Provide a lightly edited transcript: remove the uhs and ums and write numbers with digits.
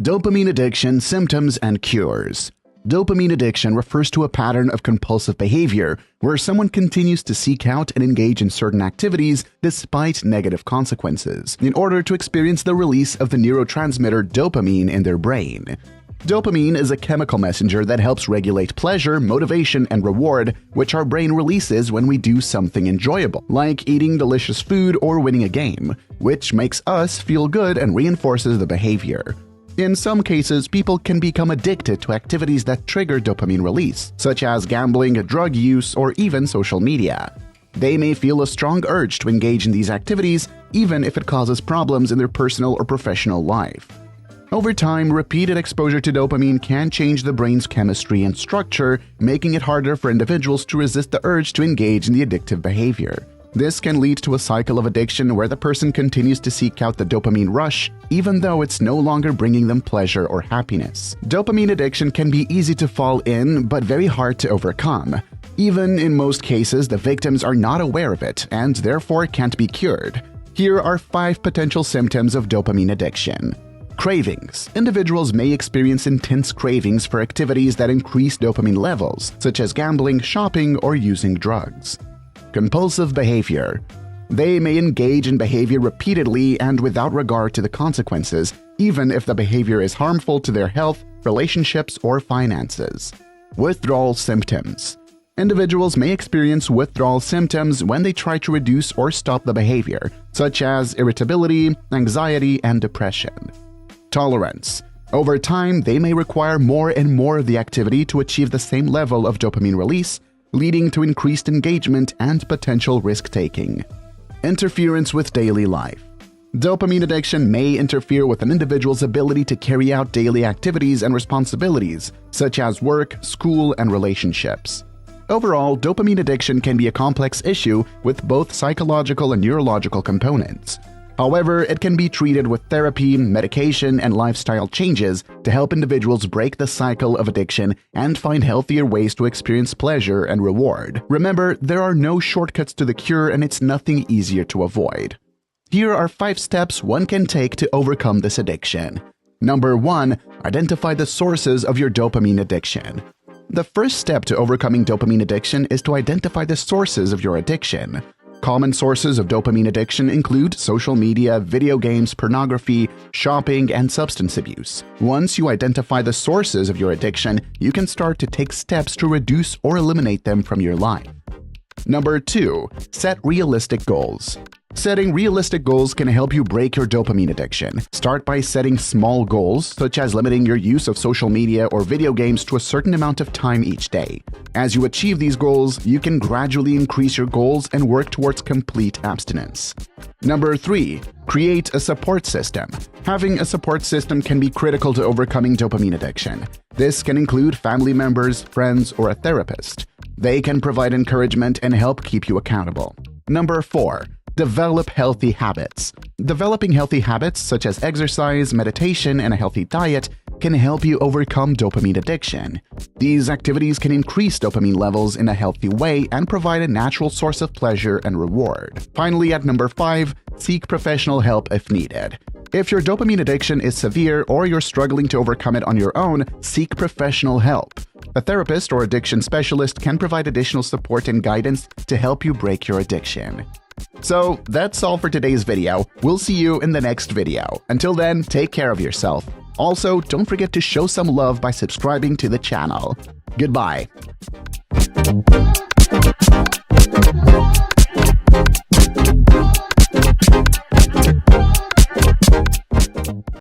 Dopamine addiction, symptoms, and cures. Dopamine addiction refers to a pattern of compulsive behavior where someone continues to seek out and engage in certain activities despite negative consequences in order to experience the release of the neurotransmitter dopamine in their brain. Dopamine is a chemical messenger that helps regulate pleasure, motivation, and reward, which our brain releases when we do something enjoyable, like eating delicious food or winning a game, which makes us feel good and reinforces the behavior. In some cases, people can become addicted to activities that trigger dopamine release, such as gambling, drug use, or even social media. They may feel a strong urge to engage in these activities, even if it causes problems in their personal or professional life. Over time, repeated exposure to dopamine can change the brain's chemistry and structure, making it harder for individuals to resist the urge to engage in the addictive behavior. This can lead to a cycle of addiction where the person continues to seek out the dopamine rush, even though it's no longer bringing them pleasure or happiness. Dopamine addiction can be easy to fall in, but very hard to overcome. Even in most cases, the victims are not aware of it and therefore can't be cured. Here are 5 potential symptoms of dopamine addiction. Cravings. Individuals may experience intense cravings for activities that increase dopamine levels, such as gambling, shopping, or using drugs. Compulsive behavior. They may engage in behavior repeatedly and without regard to the consequences, even if the behavior is harmful to their health, relationships, or finances. Withdrawal symptoms. Individuals may experience withdrawal symptoms when they try to reduce or stop the behavior, such as irritability, anxiety, and depression. Tolerance. Over time, they may require more and more of the activity to achieve the same level of dopamine release, leading to increased engagement and potential risk-taking. Interference with daily life. Dopamine addiction may interfere with an individual's ability to carry out daily activities and responsibilities, such as work, school, and relationships. Overall, dopamine addiction can be a complex issue with both psychological and neurological components. However, it can be treated with therapy, medication, and lifestyle changes to help individuals break the cycle of addiction and find healthier ways to experience pleasure and reward. Remember, there are no shortcuts to the cure and it's nothing easier to avoid. Here are 5 steps one can take to overcome this addiction. Number 1. Identify the sources of your dopamine addiction. The first step to overcoming dopamine addiction is to identify the sources of your addiction. Common sources of dopamine addiction include social media, video games, pornography, shopping, and substance abuse. Once you identify the sources of your addiction, you can start to take steps to reduce or eliminate them from your life. Number 2. Set realistic goals. Setting realistic goals can help you break your dopamine addiction. Start by setting small goals, such as limiting your use of social media or video games to a certain amount of time each day. As you achieve these goals, you can gradually increase your goals and work towards complete abstinence. Number 3. Create a support system. Having a support system can be critical to overcoming dopamine addiction. This can include family members, friends, or a therapist. They can provide encouragement and help keep you accountable. Number 4. Develop healthy habits. Developing healthy habits such as exercise, meditation, and a healthy diet can help you overcome dopamine addiction. These activities can increase dopamine levels in a healthy way and provide a natural source of pleasure and reward. Finally, at number 5, seek professional help if needed. If your dopamine addiction is severe or you're struggling to overcome it on your own, seek professional help. A therapist or addiction specialist can provide additional support and guidance to help you break your addiction. So that's all for today's video. We'll see you in the next video. Until then, take care of yourself. Also, don't forget to show some love by subscribing to the channel. Goodbye.